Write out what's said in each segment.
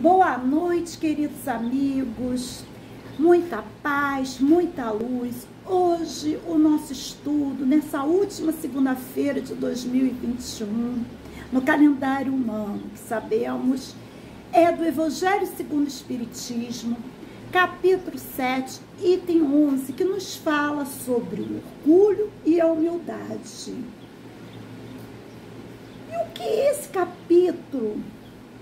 Boa noite, queridos amigos, muita paz, muita luz. Hoje o nosso estudo, nessa última segunda-feira de 2021, no calendário humano, que sabemos é do Evangelho segundo o Espiritismo, capítulo 7, item 11, que nos fala sobre o orgulho e a humildade. E o que esse capítulo,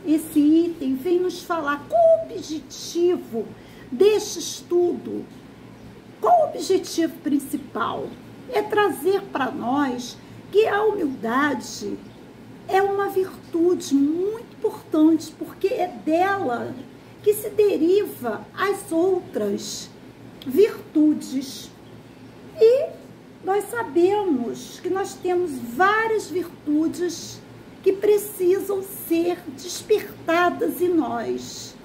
esse item, vem nos falar? Qual o objetivo deste estudo? Qual o objetivo principal? É trazer para nós que a humildade é uma virtude muito importante, porque é dela que se deriva as outras virtudes. E nós sabemos que nós temos várias virtudes que precisam ser despertadas em nós.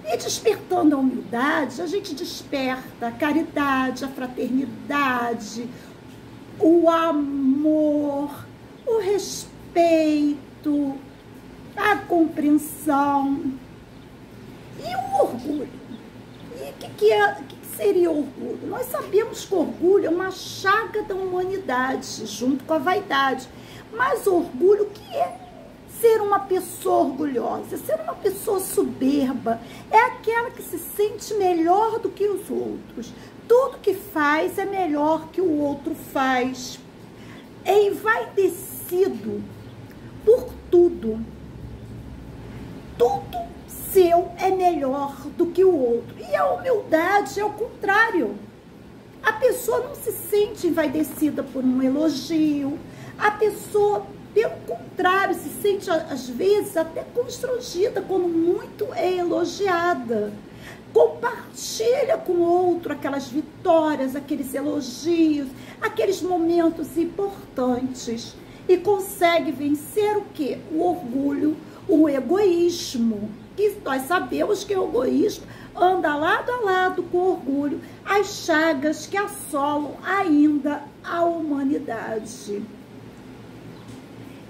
E despertando a humildade, a gente desperta a caridade, a fraternidade, o amor, o respeito, a compreensão e o orgulho. E o que seria orgulho? Nós sabemos que o orgulho é uma chaga da humanidade, junto com a vaidade. Mas o orgulho, o que é ser uma pessoa orgulhosa? Ser uma pessoa soberba é aquela que se sente melhor do que os outros. Tudo que faz é melhor que o outro faz. É envaidecido por tudo. Tudo seu é melhor do que o outro. E a humildade é o contrário. A pessoa não se sente envaidecida por um elogio. A pessoa, pelo contrário, se sente, às vezes, até constrangida quando muito é elogiada. Compartilha com o outro aquelas vitórias, aqueles elogios, aqueles momentos importantes. E consegue vencer o quê? O orgulho, o egoísmo. E nós sabemos que o egoísmo anda lado a lado com o orgulho, as chagas que assolam ainda a humanidade.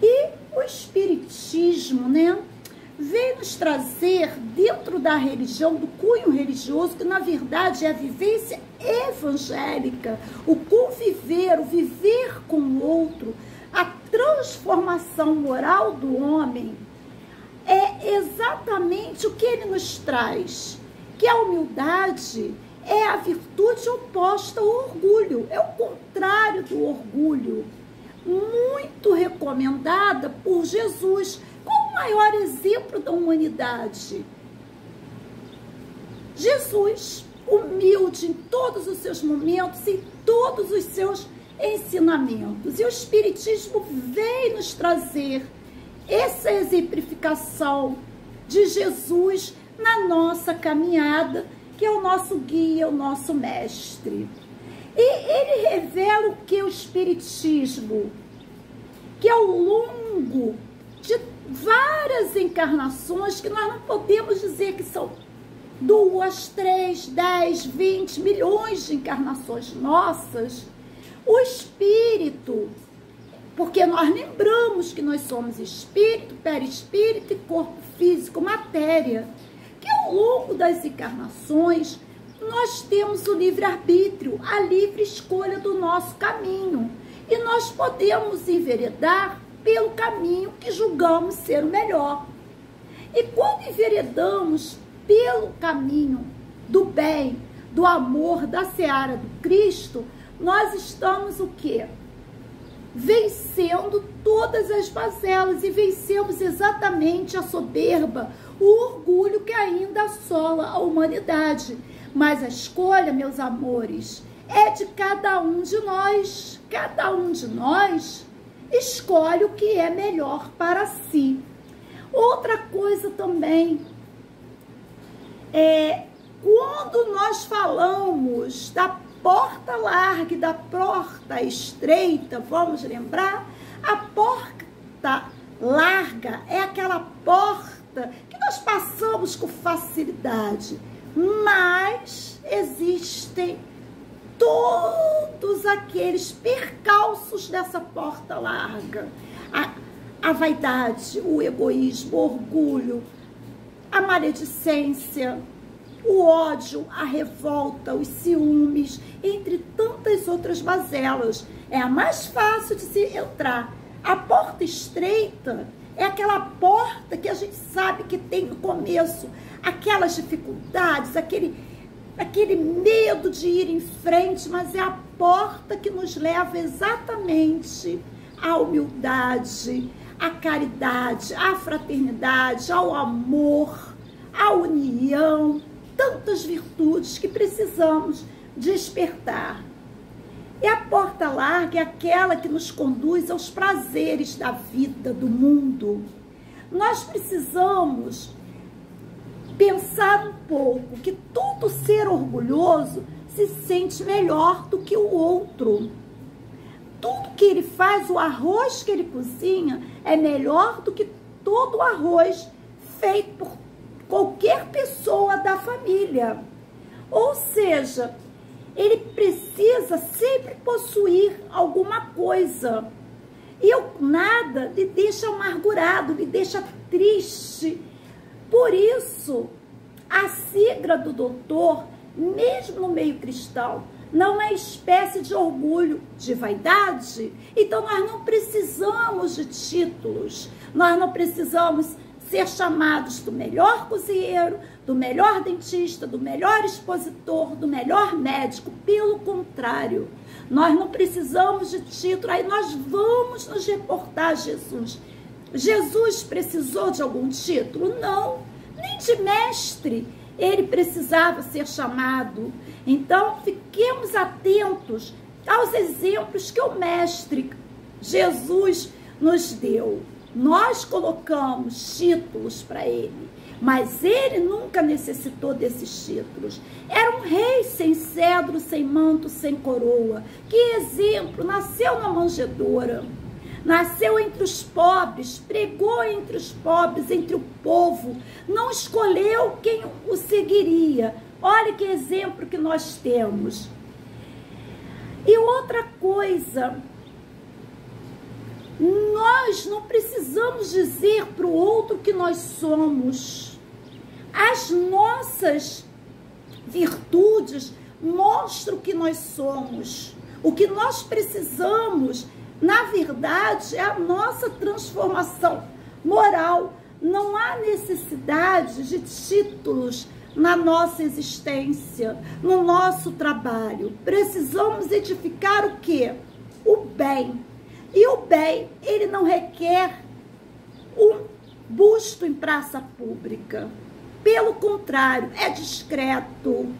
E o Espiritismo, vem nos trazer dentro da religião, do cunho religioso, que na verdade é a vivência evangélica, o conviver, o viver com o outro, a transformação moral do homem. É exatamente o que ele nos traz, que a humildade é a virtude oposta ao orgulho, é o contrário do orgulho, muito recomendada por Jesus. Qual o maior exemplo da humanidade? Jesus, humilde em todos os seus momentos, em todos os seus ensinamentos. E o Espiritismo vem nos trazer essa exemplificação de Jesus na nossa caminhada, que é o nosso guia, o nosso mestre. E ele revela o que o Espiritismo, que ao longo de várias encarnações, que nós não podemos dizer que são 2, 3, 10, 20 milhões de encarnações nossas, o Espírito, porque nós lembramos que nós somos espírito, perispírito e corpo físico, matéria, que ao longo das encarnações nós temos o livre-arbítrio, a livre escolha do nosso caminho. E nós podemos enveredar pelo caminho que julgamos ser o melhor. E quando enveredamos pelo caminho do bem, do amor, da seara do Cristo, nós estamos o quê? Vencendo todas as mazelas, e vencemos exatamente a soberba, o orgulho que ainda assola a humanidade. Mas a escolha, meus amores, é de cada um de nós. Cada um de nós escolhe o que é melhor para si. Outra coisa também é quando nós falamos da porta larga e da porta estreita, vamos lembrar? A porta larga é aquela porta que nós passamos com facilidade, mas existem todos aqueles percalços dessa porta larga. A vaidade, o egoísmo, o orgulho, a maledicência, o ódio, a revolta, os ciúmes, entre tantas outras mazelas. É a mais fácil de se entrar. A porta estreita é aquela porta que a gente sabe que tem no começo aquelas dificuldades, aquele medo de ir em frente, mas é a porta que nos leva exatamente à humildade, à caridade, à fraternidade, ao amor, à união, tantas virtudes que precisamos despertar. E a porta larga é aquela que nos conduz aos prazeres da vida, do mundo. Nós precisamos pensar um pouco que todo ser orgulhoso se sente melhor do que o outro. Tudo que ele faz, o arroz que ele cozinha, é melhor do que todo o arroz feito por qualquer pessoa da família. Ou seja, ele precisa sempre possuir alguma coisa. E o nada lhe deixa amargurado, lhe deixa triste. Por isso, a sigla do doutor, mesmo no meio cristão, não é espécie de orgulho, de vaidade. Então, nós não precisamos de títulos, nós não precisamos ser chamados do melhor cozinheiro, do melhor dentista, do melhor expositor, do melhor médico. Pelo contrário, nós não precisamos de título. Aí nós vamos nos reportar a Jesus. Jesus precisou de algum título? Não, nem de mestre ele precisava ser chamado. Então, fiquemos atentos aos exemplos que o mestre Jesus nos deu. Nós colocamos títulos para ele, mas ele nunca necessitou desses títulos. Era um rei sem cedro, sem manto, sem coroa. Que exemplo! Nasceu na manjedoura, nasceu entre os pobres, pregou entre os pobres, entre o povo, não escolheu quem o seguiria. Olha que exemplo que nós temos. E outra coisa, nós não precisamos dizer para o outro que nós somos. As nossas virtudes mostram o que nós somos. O que nós precisamos, na verdade, é a nossa transformação moral. Não há necessidade de títulos na nossa existência, no nosso trabalho. Precisamos edificar o quê? O bem. E o bem, ele não requer um busto em praça pública. Pelo contrário, é discreto.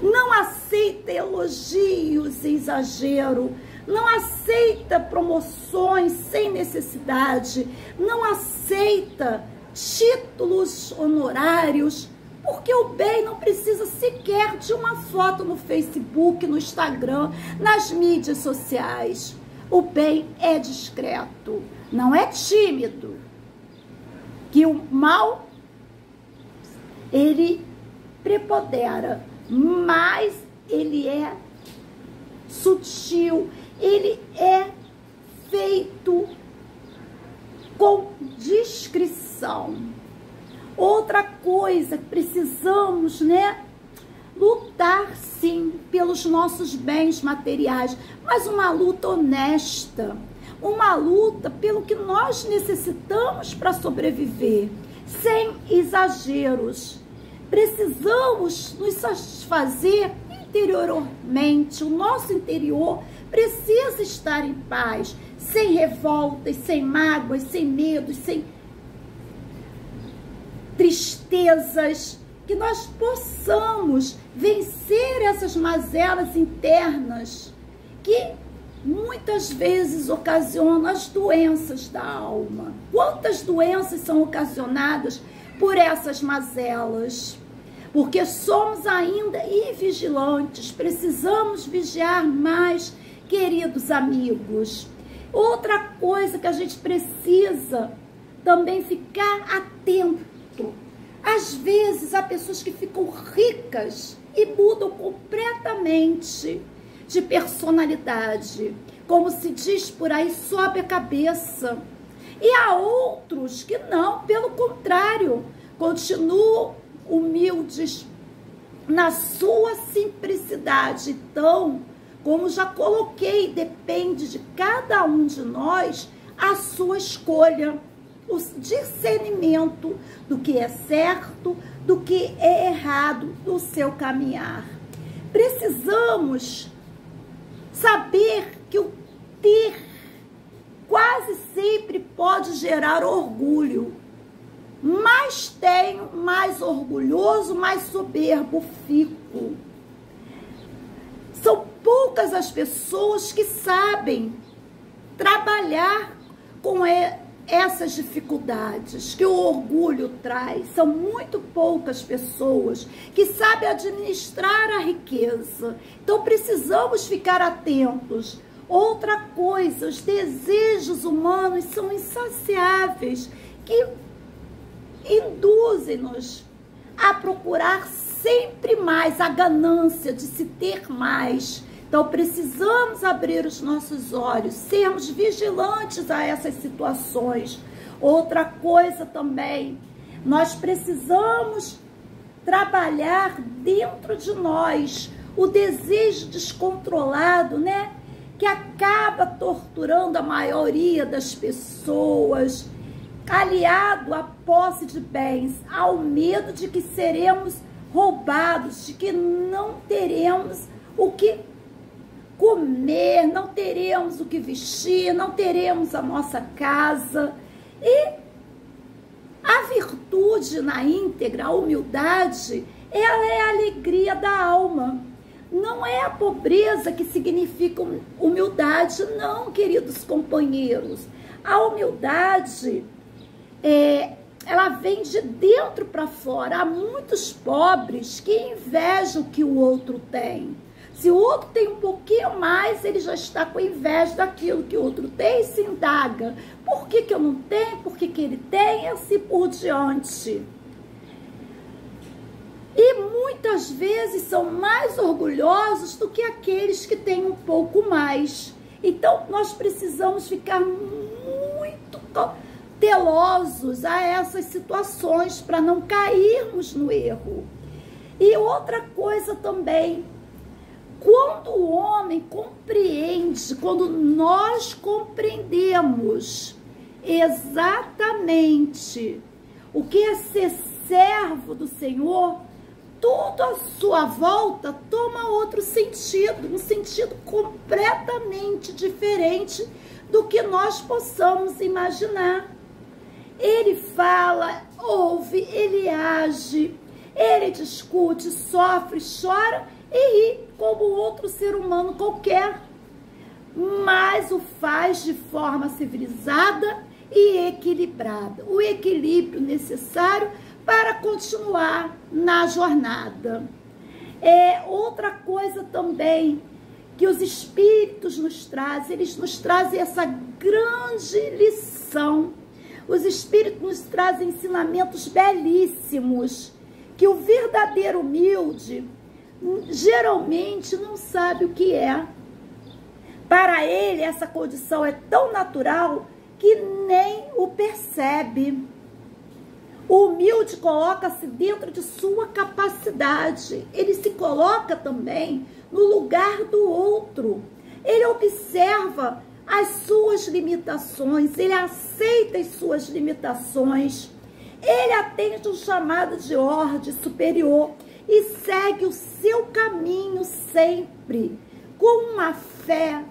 Não aceita elogios em exagero. Não aceita promoções sem necessidade. Não aceita títulos honorários. Porque o bem não precisa sequer de uma foto no Facebook, no Instagram, nas mídias sociais. O bem é discreto, não é tímido. Que o mal, ele prepondera, mas ele é sutil, ele é feito com discrição. Outra coisa, precisamos, lutar sim pelos nossos bens materiais, mas uma luta honesta, uma luta pelo que nós necessitamos para sobreviver, sem exageros. Precisamos nos satisfazer interiormente, o nosso interior precisa estar em paz, sem revoltas, sem mágoas, sem medos, sem tristezas, que nós possamos vencer essas mazelas internas que muitas vezes ocasionam as doenças da alma. Quantas doenças são ocasionadas por essas mazelas? Porque somos ainda invigilantes, precisamos vigiar mais, queridos amigos. Outra coisa que a gente precisa também ficar atento. Às vezes, há pessoas que ficam ricas e mudam completamente de personalidade. Como se diz por aí, sobe a cabeça. E há outros que não, pelo contrário, continuam humildes na sua simplicidade. Então, como já coloquei, depende de cada um de nós a sua escolha, o discernimento do que é certo, do que é errado no seu caminhar. Precisamos saber que o ter quase sempre pode gerar orgulho. Mais tenho, mais orgulhoso, mais soberbo fico. São poucas as pessoas que sabem trabalhar com essas dificuldades que o orgulho traz. São muito poucas pessoas que sabem administrar a riqueza. Então precisamos ficar atentos. Outra coisa, os desejos humanos são insaciáveis, que induzem-nos a procurar sempre mais, a ganância de se ter mais. Então precisamos abrir os nossos olhos, sermos vigilantes a essas situações. Outra coisa também, nós precisamos trabalhar dentro de nós o desejo descontrolado, né? Que acaba torturando a maioria das pessoas, aliado à posse de bens, ao medo de que seremos roubados, de que não teremos o que comer, não teremos o que vestir, não teremos a nossa casa. E a virtude na íntegra, a humildade, ela é a alegria da alma. Não é a pobreza que significa humildade, não, queridos companheiros. A humildade, ela vem de dentro para fora. Há muitos pobres que invejam o que o outro tem. Se o outro tem um pouquinho mais, ele já está com inveja daquilo que o outro tem e se indaga. Por que eu não tenho? Por que ele tem? E assim por diante. E muitas vezes são mais orgulhosos do que aqueles que têm um pouco mais. Então, nós precisamos ficar muito cautelosos a essas situações para não cairmos no erro. E outra coisa também, quando o homem compreende, quando nós compreendemos exatamente o que é ser servo do Senhor, tudo à sua volta toma outro sentido, um sentido completamente diferente do que nós possamos imaginar. Ele fala, ouve, ele age, ele discute, sofre, chora e ri como outro ser humano qualquer, mas o faz de forma civilizada e equilibrada, o equilíbrio necessário para continuar na jornada. Outra coisa também que os Espíritos nos trazem, eles nos trazem essa grande lição. Os Espíritos nos trazem ensinamentos belíssimos, que o verdadeiro humilde geralmente não sabe o que é. Para ele, essa condição é tão natural que nem o percebe. O humilde coloca-se dentro de sua capacidade. Ele se coloca também no lugar do outro. Ele observa as suas limitações, ele aceita as suas limitações. Ele atende um chamado de ordem superior e segue o seu caminho sempre, com uma fé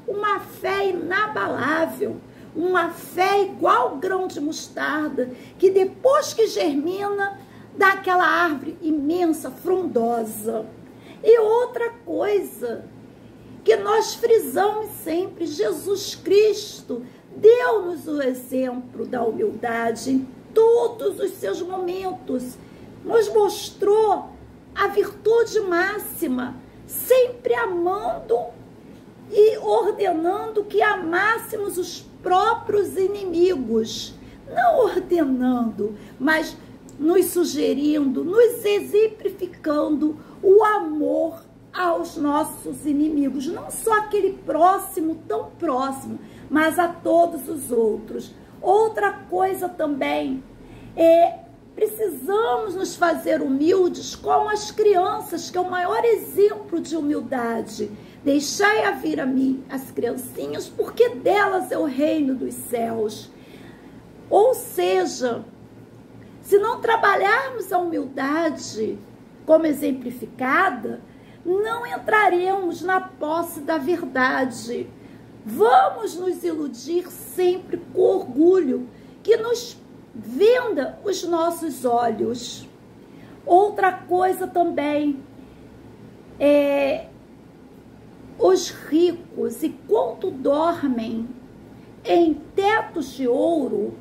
inabalável, uma fé igual grão de mostarda, que depois que germina, dá aquela árvore imensa, frondosa. E outra coisa que nós frisamos sempre, Jesus Cristo deu-nos o exemplo da humildade em todos os seus momentos, nos mostrou a virtude máxima, sempre amando e ordenando que amássemos os próprios inimigos, não ordenando, mas nos sugerindo, nos exemplificando o amor aos nossos inimigos, não só aquele próximo, tão próximo, mas a todos os outros. Outra coisa também é Precisamos nos fazer humildes como as crianças, que é o maior exemplo de humildade. Deixai a vir a mim as criancinhas, porque delas é o reino dos céus. Ou seja, se não trabalharmos a humildade como exemplificada, não entraremos na posse da verdade. Vamos nos iludir sempre com orgulho, que nos venda os nossos olhos. Outra coisa também é os ricos, e quanto dormem em tetos de ouro,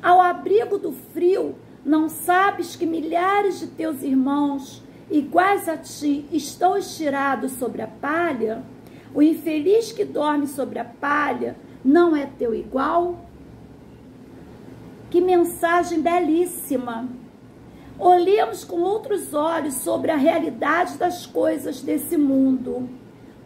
ao abrigo do frio, não sabes que milhares de teus irmãos iguais a ti estão estirados sobre a palha? O infeliz que dorme sobre a palha não é teu igual? Que mensagem belíssima! Olhemos com outros olhos sobre a realidade das coisas desse mundo.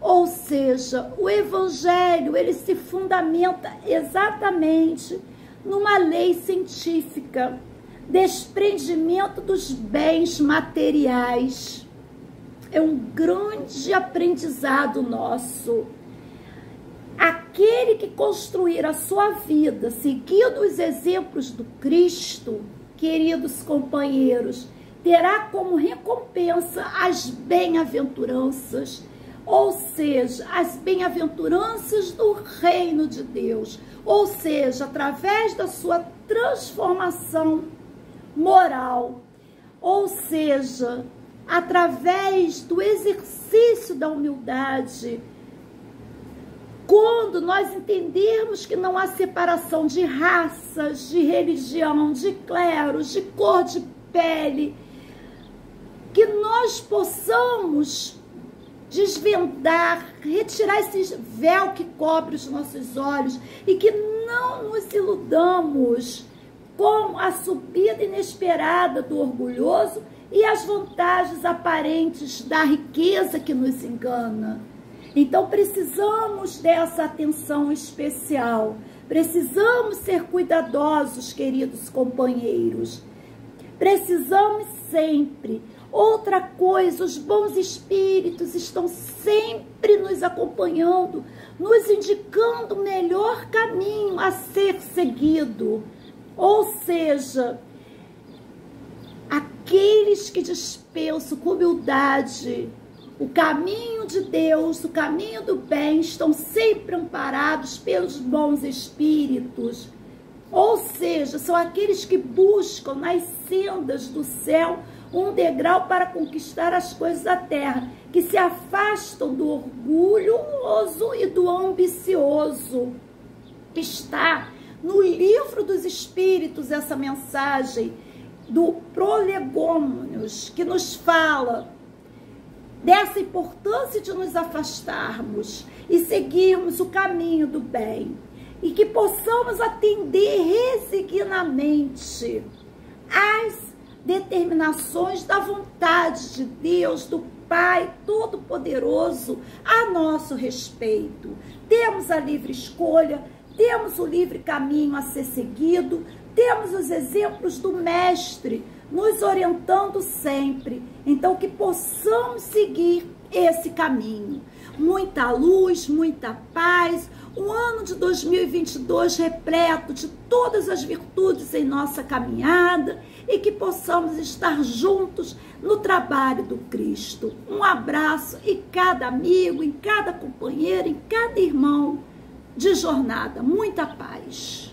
Ou seja, o Evangelho, ele se fundamenta exatamente numa lei científica, desprendimento dos bens materiais. É um grande aprendizado nosso. Aquele que construir a sua vida seguindo os exemplos do Cristo, queridos companheiros, terá como recompensa as bem-aventuranças, ou seja, as bem-aventuranças do reino de Deus, ou seja, através da sua transformação moral, ou seja, através do exercício da humildade. Quando nós entendermos que não há separação de raças, de religião, de cleros, de cor de pele, que nós possamos desvendar, retirar esse véu que cobre os nossos olhos e que não nos iludamos com a subida inesperada do orgulhoso e as vantagens aparentes da riqueza que nos engana. Então precisamos dessa atenção especial, precisamos ser cuidadosos, queridos companheiros, precisamos sempre. Outra coisa, os bons espíritos estão sempre nos acompanhando, nos indicando o melhor caminho a ser seguido. Ou seja, aqueles que dispensam com humildade o caminho de Deus, o caminho do bem, estão sempre amparados pelos bons espíritos. Ou seja, são aqueles que buscam nas sendas do céu um degrau para conquistar as coisas da terra, que se afastam do orgulhoso e do ambicioso. Está no livro dos Espíritos essa mensagem do Prolegômenos, que nos fala dessa importância de nos afastarmos e seguirmos o caminho do bem, e que possamos atender resignadamente às determinações da vontade de Deus, do Pai Todo-Poderoso, a nosso respeito. Temos a livre escolha, temos o livre caminho a ser seguido, temos os exemplos do Mestre nos orientando sempre. Então, que possamos seguir esse caminho. Muita luz, muita paz, um ano de 2022 repleto de todas as virtudes em nossa caminhada, e que possamos estar juntos no trabalho do Cristo. Um abraço em cada amigo, em cada companheiro, em cada irmão de jornada. Muita paz.